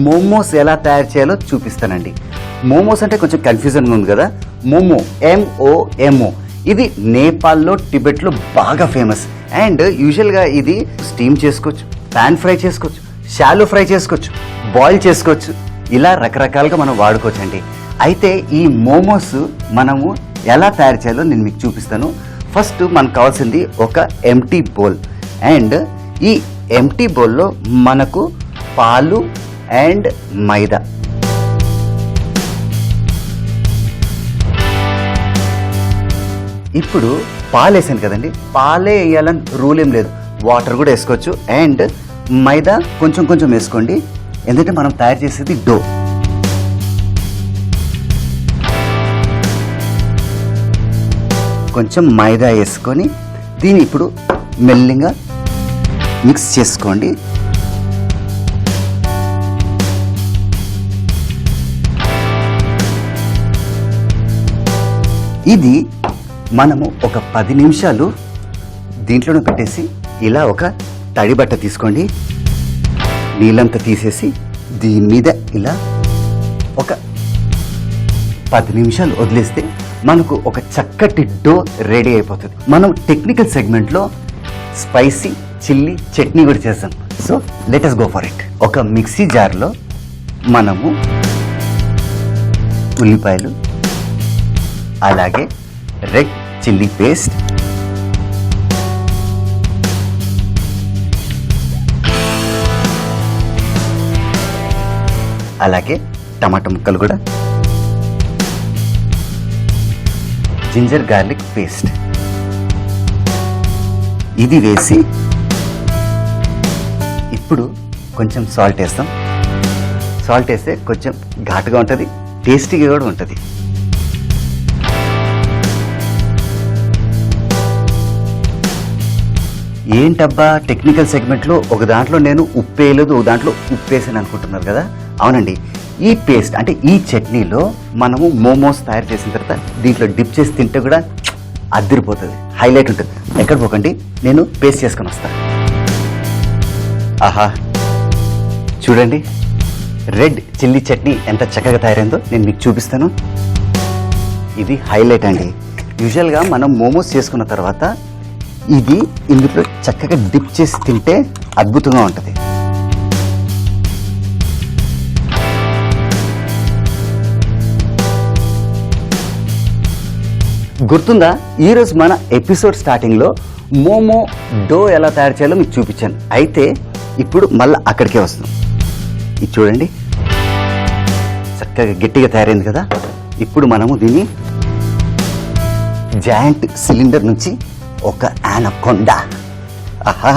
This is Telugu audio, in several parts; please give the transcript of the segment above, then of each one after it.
మోమోస్ ఎలా తయారు చేయాలో చూపిస్తానండి. మోమోస్ అంటే కొంచెం కన్ఫ్యూజన్గా ఉంది కదా. మోమో MOMO ఇది నేపాల్లో, టిబెట్లో బాగా ఫేమస్. అండ్ యూజువల్గా ఇది స్టీమ్ చేసుకోవచ్చు, పాన్ ఫ్రై చేసుకోవచ్చు, షాలో ఫ్రై చేసుకోవచ్చు, బాయిల్ చేసుకోవచ్చు, ఇలా రకరకాలుగా మనం వాడుకోవచ్చు అండి. అయితే ఈ మోమోస్ మనము ఎలా తయారు చేయాలో నేను మీకు చూపిస్తాను. ఫస్ట్ మనకు కావాల్సింది ఒక ఎంటీ బౌల్. అండ్ ఈ ఎంటీ బౌల్లో మనకు పాలు అండ్ మైదా, ఇప్పుడు పాలు వేసాను కదండి, పాలే వేయాలని రూల్ ఏం లేదు, వాటర్ కూడా వేసుకోవచ్చు. అండ్ మైదా కొంచెం కొంచెం వేసుకోండి, ఎందుకంటే మనం తయారు చేసేది డో. కొంచెం మైదా వేసుకొని దీన్ని ఇప్పుడు మెల్లిగా మిక్స్ చేసుకోండి. ఇది మనము ఒక 10 నిమిషాలు దీంట్లోనే పెట్టేసి ఇలా ఒక తడి బట్ట తీసుకోండి, నీళ్ళంతా తీసేసి దీని మీద ఇలా ఒక 10 నిమిషాలు వదిలేస్తే మనకు ఒక చక్కటి డో రెడీ అయిపోతుంది. మనం టెక్నికల్ సెగ్మెంట్లో స్పైసీ చిల్లీ చట్నీ కూడా చేస్తాం. So let us go for it. ఒక మిక్సీ జార్లో మనము ఉల్లిపాయలు, అలాగే రెడ్ చిల్లీ పేస్ట్, అలాగే టమాటా ముక్కలు కూడా, జింజర్ గార్లిక్ పేస్ట్ ఇది వేసి ఇప్పుడు కొంచెం సాల్ట్ వేస్తాం. సాల్ట్ వేస్తే కొంచెం ఘాటుగా ఉంటుంది, టేస్టీగా కూడా ఉంటుంది. ఏంటబ్బా టెక్నికల్ సెగ్మెంట్లో ఒక దాంట్లో నేను ఉప్పు వేయలేదు, ఒక దాంట్లో ఉప్పు వేసాను అనుకుంటున్నారు కదా. అవునండి, ఈ పేస్ట్ అంటే ఈ చట్నీలో మనము మోమోస్ తయారు చేసిన తర్వాత దీంట్లో డిప్ చేసి తింటే కూడా అదిరిపోతుంది, హైలైట్ ఉంటుంది. ఎక్కడ పోకండి, నేను పేస్ట్ చేసుకొని వస్తాను. ఆహా చూడండి, రెడ్ చిల్లీ చట్నీ ఎంత చక్కగా తయారైందో నేను మీకు చూపిస్తాను. ఇది హైలైట్ అండి. యూజువల్గా మనం మోమోస్ చేసుకున్న తర్వాత ఇది ఇందులో చక్కగా డిప్ చేసి తింటే అద్భుతంగా ఉంటుంది. గుర్తుందా, ఈరోజు మన ఎపిసోడ్ స్టార్టింగ్లో మోమో డో ఎలా తయారు చేయాలో మీకు చూపించాను. అయితే ఇప్పుడు మళ్ళీ అక్కడికే వస్తున్నాం. ఇది చూడండి, చక్కగా గట్టిగా తయారైంది కదా. ఇప్పుడు మనము దీన్ని జాయింట్ సిలిండర్ నుంచి ఒక ఆనకొండ, ఆహా,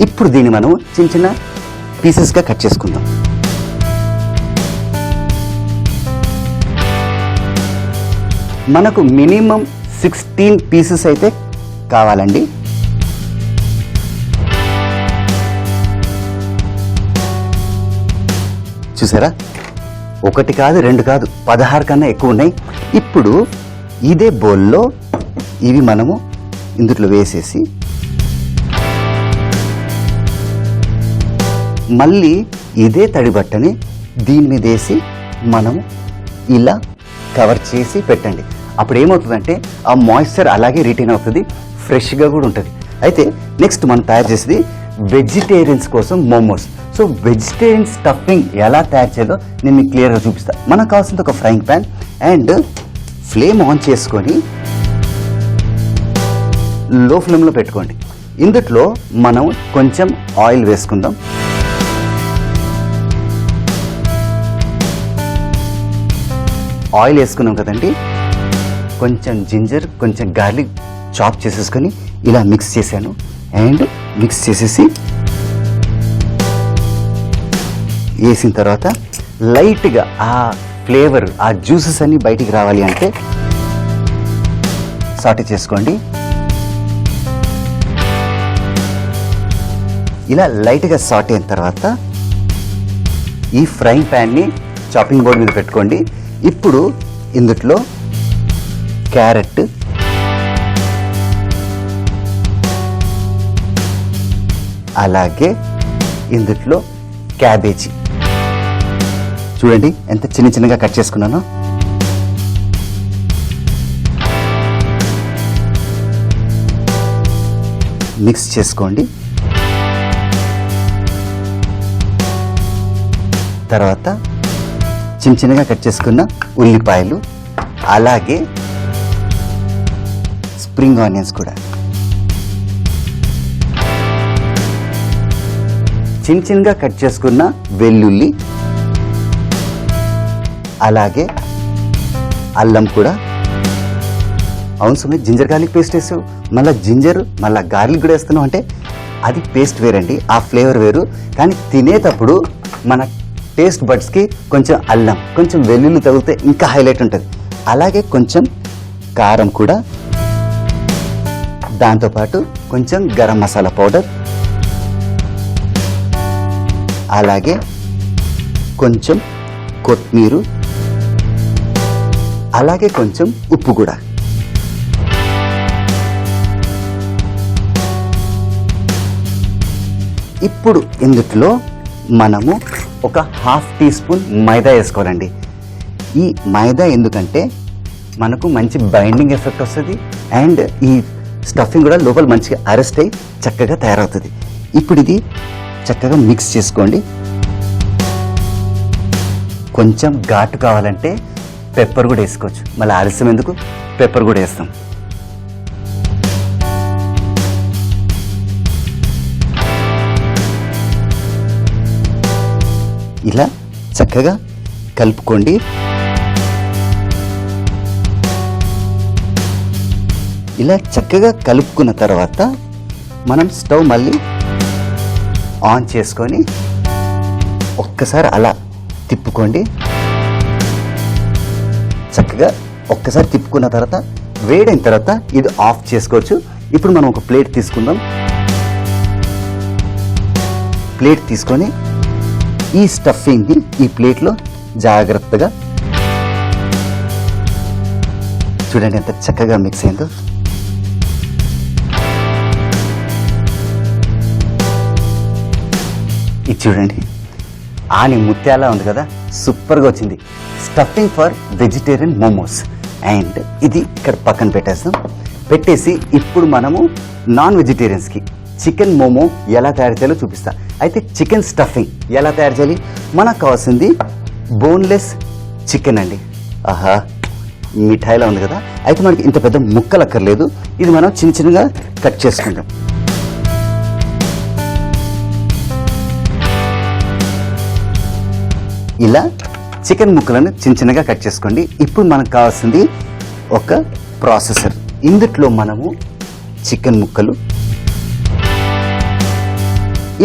ఇప్పుడు దీన్ని మనం చిన్న చిన్న పీసెస్గా కట్ చేసుకుందాం. మనకు మినిమం 16 పీసెస్ అయితే కావాలండి. చూసారా, ఒకటి కాదు, రెండు కాదు, 16 కన్నా ఎక్కువ ఉన్నాయి. ఇప్పుడు ఇదే బౌల్లో ఇవి మనము ఇందులో వేసేసి మళ్ళీ ఇదే తడి బట్టని దీని మీద వేసి మనము ఇలా కవర్ చేసి పెట్టండి. అప్పుడు ఏమవుతుందంటే ఆ మాయిశ్చర్ అలాగే రిటైన్ అవుతుంది, ఫ్రెష్గా కూడా ఉంటుంది. అయితే నెక్స్ట్ మనం తయారు చేసేది వెజిటేరియన్స్ కోసం మోమోస్. సో వెజిటేరియన్ స్టఫింగ్ ఎలా తయారు చేయాలో నేను మీకు క్లియర్గా చూపిస్తాను. మనకు కావాల్సింది ఒక frying pan and flame on చేసుకొని లో ఫ్లేమ్లో పెట్టుకోండి. ఇందులో మనం కొంచెం ఆయిల్ వేసుకుందాం. ఆయిల్ వేసుకున్నాం కదండి, కొంచెం జింజర్, కొంచెం గార్లిక్ చాప్ చేసేసుకొని ఇలా మిక్స్ చేశాను. అండ్ మిక్స్ చేసేసి వేసిన తర్వాత లైట్గా ఆ ఫ్లేవర్, ఆ జ్యూసెస్ అన్ని బయటికి రావాలి అంటే సాటే చేసుకోండి. ఇలా లైట్గా సాటే అయిన తర్వాత ఈ ఫ్రైయింగ్ ప్యాన్ని చాపింగ్ బోర్డ్ మీద పెట్టుకోండి. ఇప్పుడు ఇందులో క్యారెట్, అలాగే ఇందులో క్యాబేజీ చూడండి ఎంత చిన్న చిన్నగా కట్ చేసుకున్నానో. మిక్స్ చేసుకోండి. తర్వాత చిన్న చిన్నగా కట్ చేసుకున్న ఉల్లిపాయలు, అలాగే స్ప్రింగ్ ఆనియన్స్ కూడా చిన్న చిన్నగా కట్ చేసుకున్న వెల్లుల్లి, అలాగే అల్లం కూడా. అవును సుమిత్, జింజర్ గార్లిక్ పేస్ట్ వేసావు, మళ్ళీ జింజర్ మళ్ళీ గార్లిక్ కూడా వేస్తున్నావు అంటే అది పేస్ట్ వేరండి, ఆ ఫ్లేవర్ వేరు. కానీ తినేటప్పుడు మన టేస్ట్ బడ్స్కి కొంచెం అల్లం కొంచెం వెల్లుల్లి తగిలితే ఇంకా హైలైట్ ఉంటుంది. అలాగే కొంచెం కారం కూడా, దాంతోపాటు కొంచెం గరం మసాలా పౌడర్, అలాగే కొంచెం కొత్తిమీర, అలాగే కొంచెం ఉప్పు కూడా. ఇప్పుడు ఇందులో మనము ఒక 1/2 టీ స్పూన్ మైదా వేసుకోవాలండి. ఈ మైదా ఎందుకంటే మనకు మంచి బైండింగ్ ఎఫెక్ట్ వస్తుంది అండ్ ఈ స్టఫింగ్ కూడా లోపల మంచిగా అరెస్ట్ అయ్యి చక్కగా తయారవుతుంది. ఇప్పుడు ఇది చక్కగా మిక్స్ చేసుకోండి. కొంచెం ఘాటు కావాలంటే పెప్పర్ కూడా వేసుకోవచ్చు, మళ్ళీ ఆలస్యం ఎందుకు, పెప్పర్ కూడా వేస్తాం. ఇలా చక్కగా కలుపుకోండి. ఇలా చక్కగా కలుపుకున్న తర్వాత మనం స్టవ్ మళ్ళీ ఆన్ చేసుకొని ఒక్కసారి అలా తిప్పుకోండి. చక్కగా ఒక్కసారి తిప్పుకున్న తర్వాత వేడైన తర్వాత ఇది ఆఫ్ చేసుకోవచ్చు. ఇప్పుడు మనం ఒక ప్లేట్ తీసుకుందాం. ప్లేట్ తీసుకొని ఈ స్టఫింగ్ని ఈ ప్లేట్లో జాగ్రత్తగా చూడండి ఎంత చక్కగా మిక్స్ అయిందో. ఇది చూడండి ఆని ముత్యాలా ఉంది కదా, సూపర్గా వచ్చింది. Stuffing for vegetarian momos. And ఇది ఇక్కడ పక్కన పెట్టేస్తాం. పెట్టేసి ఇప్పుడు మనము నాన్ వెజిటేరియన్స్కి చికెన్ మోమో ఎలా తయారు చేయాలో చూపిస్తా. అయితే చికెన్ స్టఫింగ్ ఎలా తయారు చేయాలి, మనకు కావాల్సింది బోన్లెస్ చికెన్ అండి. ఆహా మిఠాయిలా ఉంది కదా. అయితే మనకి ఇంత పెద్ద ముక్కలు అక్కర్లేదు, ఇది మనం చిన్న చిన్నగా కట్ చేసుకుంటాం. ఇలా చికెన్ ముక్కలను చిన్న చిన్నగా కట్ చేసుకోండి. ఇప్పుడు మనకు కావాల్సింది ఒక ప్రాసెసర్. ఇందులో మనము చికెన్ ముక్కలు,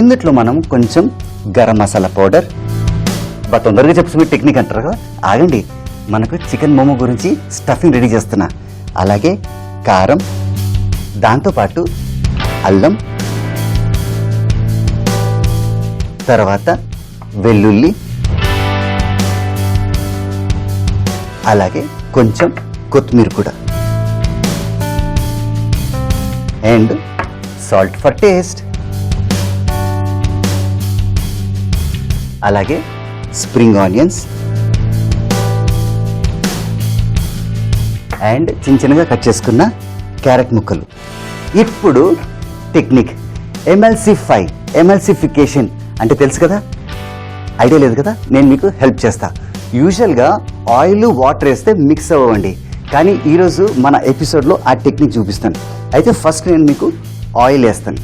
ఇందులో మనం కొంచెం గరం మసాలా పౌడర్, తొందరగా చెప్తున్న టెక్నిక్ అంటారు కదా, ఆగండి, మనకు చికెన్ మోమో గురించి స్టఫింగ్ రెడీ చేస్తున్నా. అలాగే కారం, దాంతోపాటు అల్లం, తర్వాత వెల్లుల్లి, అలాగే కొంచెం కొత్తిమీర కూడా, అండ్ సాల్ట్ ఫర్ టేస్ట్, అలాగే స్ప్రింగ్ ఆనియన్స్ అండ్ చిన్న చిన్నగా కట్ చేసుకున్న క్యారెట్ ముక్కలు. ఇప్పుడు టెక్నిక్ ఎమల్సిఫికేషన్ అంటే తెలుసు కదా, ఐడియా లేదు కదా, నేను మీకు హెల్ప్ చేస్తా. యూజువల్గా ఆయిల్ వాటర్ వేస్తే మిక్స్ అవ్వండి, కానీ ఈరోజు మన ఎపిసోడ్లో ఆ టెక్నిక్ చూపిస్తాను. అయితే ఫస్ట్ నేను మీకు ఆయిల్ వేస్తాను.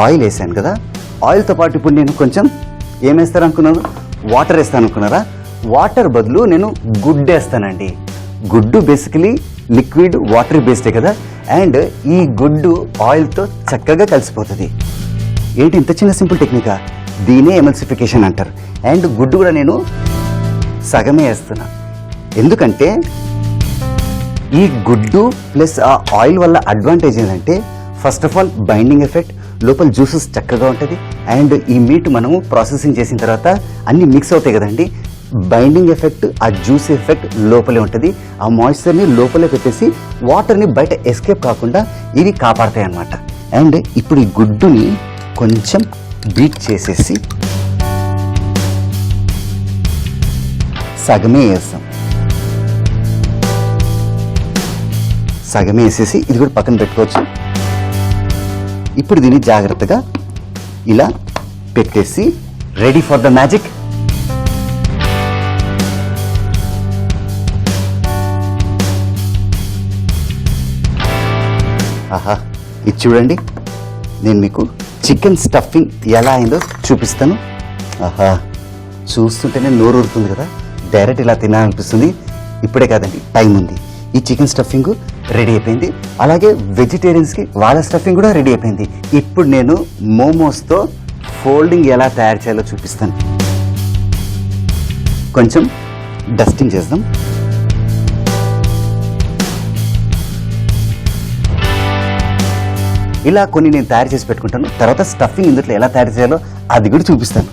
ఆయిల్ వేసాను కదా, ఆయిల్తో పాటు ఇప్పుడు నేను కొంచెం ఏం వేస్తాను అనుకున్నాను, వాటర్ వేస్తాను అనుకున్నారా? వాటర్ బదులు నేను గుడ్డు వేస్తానండి. గుడ్డు బేసికలీ లిక్విడ్ వాటర్ బేస్డే కదా, అండ్ ఈ గుడ్డు ఆయిల్తో చక్కగా కలిసిపోతుంది. ఏంటి ఇంత చిన్న సింపుల్ టెక్నికా? దీనే ఎమల్సిఫికేషన్ అంటారు. అండ్ గుడ్డు కూడా నేను సగమే వేస్తున్నా, ఎందుకంటే ఈ గుడ్డు ప్లస్ ఆ ఆయిల్ వల్ల అడ్వాంటేజ్ ఏంటంటే first of all binding effect, లోపల జ్యూసెస్ చక్కగా ఉంటుంది. అండ్ ఈ మీట్ మనము ప్రాసెసింగ్ చేసిన తర్వాత అన్నీ మిక్స్ అవుతాయి కదండి, బైండింగ్ ఎఫెక్ట్, ఆ జ్యూస్ ఎఫెక్ట్ లోపలే ఉంటుంది. ఆ మాయిశ్చర్ని లోపలే పెట్టేసి వాటర్ని బయట ఎస్కేప్ కాకుండా ఇవి కాపాడతాయి అన్నమాట. అండ్ ఇప్పుడు ఈ గుడ్డుని కొంచెం బీట్ చేసేసి సగమే వేస్తాం. సగమే వేసేసి ఇది కూడా పక్కన పెట్టుకోవచ్చు. ఇప్పుడు దీన్ని జాగ్రత్తగా ఇలా పెట్టేసి రెడీ ఫర్ ద మ్యాజిక్. ఆహా, ఇది చూడండి, నేను మీకు చికెన్ స్టఫింగ్ ఎలా అయిందో చూపిస్తాను. ఆహా, చూస్తుంటేనే నోరు ఊరుతుంది కదా, డైరెక్ట్ ఇలా తినాలనిపిస్తుంది. ఇప్పుడే కాదండి, టైం ఉంది. ఈ చికెన్ స్టఫింగ్ రెడీ అయిపోయింది. అలాగే వెజిటేరియన్స్కి వాళ్ళ స్టఫింగ్ కూడా రెడీ అయిపోయింది. ఇప్పుడు నేను మోమోస్తో ఫోల్డింగ్ ఎలా తయారు చేయాలో చూపిస్తాను. కొంచెం డస్టింగ్ చేద్దాం. ఇలా కొన్ని నేను తయారు చేసి పెట్టుకుంటాను. తర్వాత స్టఫింగ్ ఇందులో ఎలా తయారు చేయాలో అది కూడా చూపిస్తాను.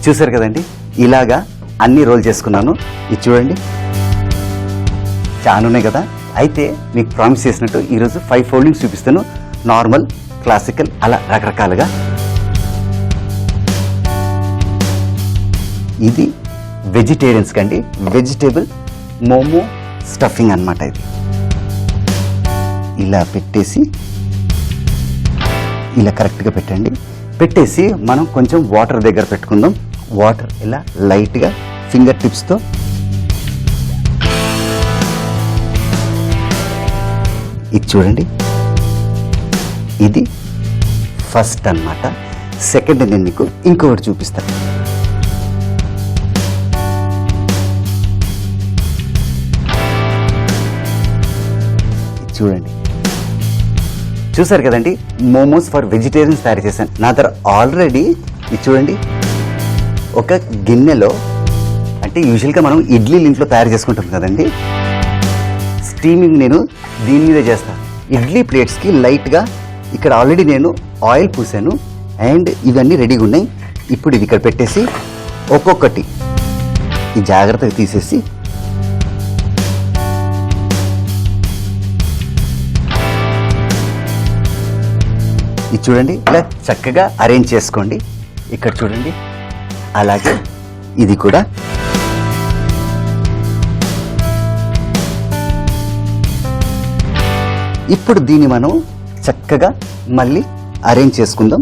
చూసారు కదండి, ఇలాగా అన్ని రోల్ చేసుకున్నాను. ఇది చూడండి, చాలా ఉన్నాయి కదా. అయితే మీకు ప్రామిస్ చేసినట్టు ఈరోజు 5 ఫోల్డింగ్స్ చూపిస్తాను. నార్మల్, క్లాసికల్, అలా రకరకాలుగా. ఇది వెజిటేరియన్స్ కండి, వెజిటేబుల్ మోమో స్టఫింగ్ అన్నమాట. ఇది ఇలా పెట్టేసి ఇలా కరెక్ట్గా పెట్టండి. పెట్టేసి మనం కొంచెం వాటర్ దగ్గర పెట్టుకుందాం. వాటర్ ఇలా లైట్గా ఫింగర్ టిప్స్తో ఇది చూడండి, ఇది ఫస్ట్ అన్నమాట. సెకండ్ నేను మీకు ఇంకొకటి చూపిస్తాను. చూడండి, చూసారు కదండి, మోమోస్ ఫర్ వెజిటేరియన్స్ తయారు చేశాను. నా దగ్గర ఆల్రెడీ ఇది చూడండి, ఒక గిన్నెలో, అంటే యూజువల్గా మనం ఇడ్లీలు ఇంట్లో తయారు చేసుకుంటాం కదండి, స్టీమింగ్ నేను దీని మీద చేస్తాను. ఇడ్లీ ప్లేట్స్కి లైట్గా ఇక్కడ ఆల్రెడీ నేను ఆయిల్ పూసాను. అండ్ ఇవన్నీ రెడీగా ఉన్నాయి. ఇప్పుడు ఇది ఇక్కడ పెట్టేసి ఒక్కొక్కటి ఈ జాగ్రత్తగా తీసేసి ఇది చూడండి, ఇలా చక్కగా అరేంజ్ చేసుకోండి. ఇక్కడ చూడండి, అలాగే ఇది కూడా. ఇప్పుడు దీన్ని మనం చక్కగా మళ్ళీ అరేంజ్ చేసుకుందాం.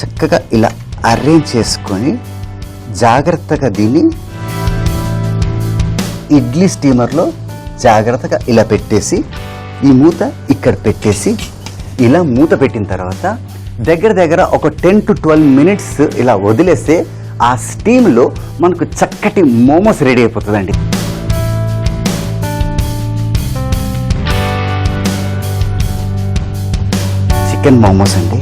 చక్కగా ఇలా అరేంజ్ చేసుకొని జాగ్రత్తగా దీన్ని ఇడ్లీ స్టీమర్లో జాగ్రత్తగా ఇలా పెట్టేసి ఈ మూత ఇక్కడ పెట్టేసి ఇలా మూత పెట్టిన తర్వాత దగ్గర ఒక 10 to 12 minutes ఇలా వదిలేస్తే ఆ స్టీమ్లో మనకు చక్కటి మోమోస్ రెడీ అయిపోతుందండి. చికెన్ మోమోస్ అండి.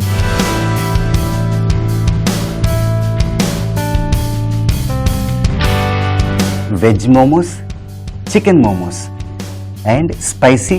Veg momos, chicken momos and spicy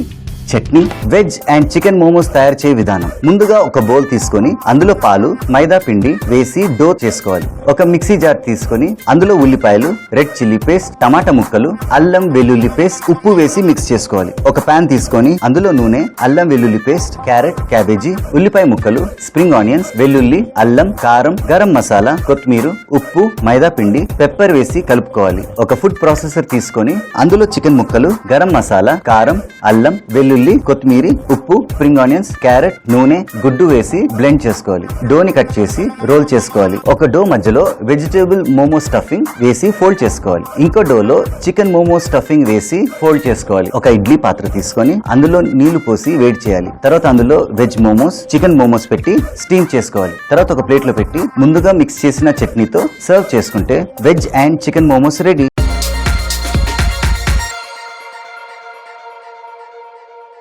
chutney. Veg and chicken momos తయారు చేయ విధానం: ముందుగా ఒక బౌల్ తీసుకొని అందులో పాలు, మైదా పిండి వేసి డో చేసుకోవాలి. ఒక మిక్సీ జార్ తీసుకొని అందులో ఉల్లిపాయలు, రెడ్ చిల్లీ పేస్ట్, టమాటా ముక్కలు, అల్లం వెల్లుల్లి పేస్ట్, ఉప్పు వేసి మిక్స్ చేసుకోవాలి. ఒక పాన్ తీసుకొని అందులో నూనె, అల్లం వెల్లుల్లి పేస్ట్, క్యారెట్, క్యాబేజీ, ఉల్లిపాయ ముక్కలు, స్ప్రింగ్ ఆనియన్స్, వెల్లుల్లి, అల్లం, కారం, గరం మసాలా, కొత్తిమీర, ఉప్పు, మైదా పిండి, పెప్పర్ వేసి కలుపుకోవాలి. ఒక ఫుడ్ ప్రాసెసర్ తీసుకొని అందులో చికెన్ ముక్కలు, గరం మసాలా, కారం, అల్లం, వెల్లుల్లి, కొత్తిమీర, ఉప్పు, స్ప్రింగ్ ఆనియన్స్, క్యారెట్, నూనె, గుడ్డు వేసి బ్లెండ్ చేసుకోవాలి. డోని కట్ చేసి రోల్ చేసుకోవాలి. ఒక డో మధ్యలో వెజిటేబుల్ మోమో స్టఫింగ్ వేసి ఫోల్డ్ చేసుకోవాలి. ఇంకో డోలో చికెన్ మోమో స్టఫింగ్ వేసి ఫోల్డ్ చేసుకోవాలి. ఒక ఇడ్లీ పాత్ర తీసుకొని అందులో నీళ్లు పోసి వేడి చేయాలి. తర్వాత అందులో వెజ్ మోమోస్, చికెన్ మోమోస్ పెట్టి స్టీమ్ చేసుకోవాలి. తర్వాత ఒక ప్లేట్ లో పెట్టి ముందుగా మిక్స్ చేసిన చట్నీతో సర్వ్ చేసుకుంటే veg and chicken momos ready.